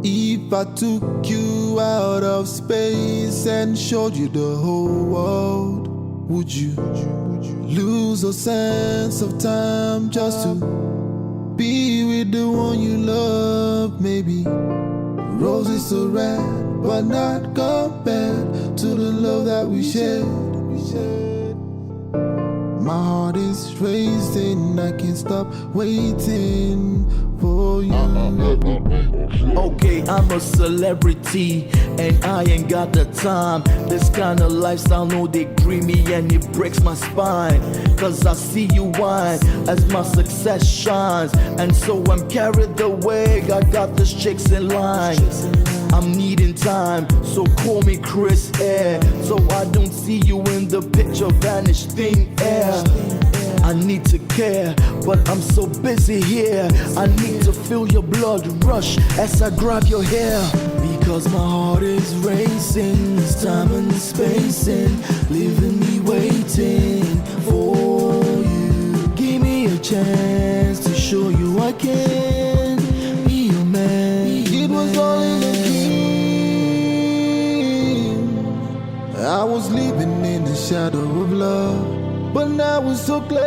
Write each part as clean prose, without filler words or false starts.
If I took you out of space and showed you the whole world, would you lose a sense of time just to be with the one you love? Maybe roses are red, but not compared to the love that we shared. My heart is racing, I can't stop waiting for you. Okay, I'm a celebrity and I ain't got the time. This kind of lifestyle, no degree me and it breaks my spine. Cause I see you whine as my success shines, and so I'm carried away. I got these chicks in line. I'm needing time, so call me Chris Air, so I don't see you in the picture vanish thin air. I need to care, but I'm so busy here. I need to feel your blood rush as I grab your hair. Because my heart is racing, it's time and spacing, leaving me waiting for you. Give me a chance to show you I can be your man. It was all in a dream. I was living in the shadow of love, but now it's so clear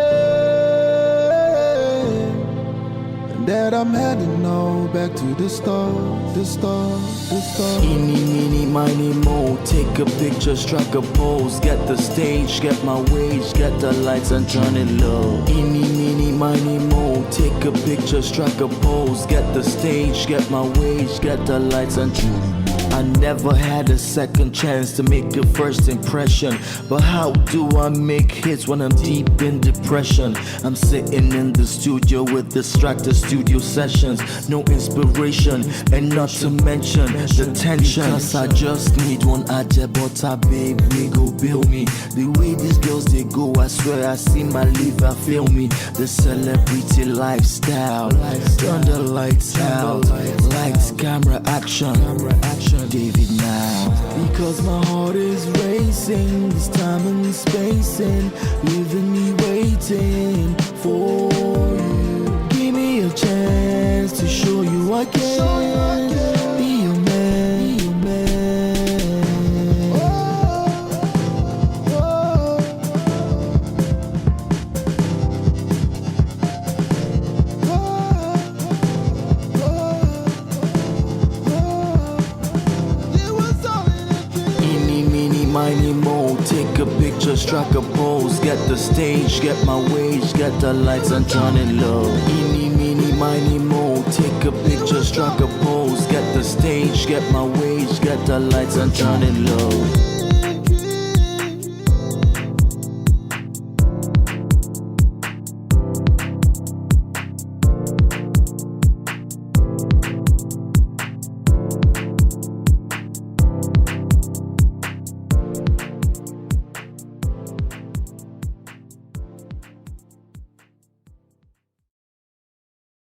that I'm heading all back to the start, the start, the start. Eeny, meeny, miny, mo. Take a picture, strike a pose. Get the stage, get my wage, get the lights and turn it low. Eeny, meeny, miny, mo. Take a picture, strike a pose. Get the stage, get my wage, get the lights and turn it low. I never had a second chance to make a first impression, but how do I make hits when I'm deep in depression? I'm sitting in the studio with distracted studio sessions, no inspiration, and not to mention the tension. Cause I just need one ajabota, babe, we go build me. The way these girls they go, I swear I see my liver fail me. The celebrity lifestyle, turn the lights out, lights, camera, action. David now. Because my heart is racing, this time and spacing, leaving me waiting for you. Give me a chance to show you I can be your man, be your man. Miny, mo. Take a picture, strike a pose. Get the stage, get my wage, get the lights and turn it low. Eeny, meeny, miny, mo. Take a picture, strike a pose. Get the stage, get my wage, get the lights and turn it low.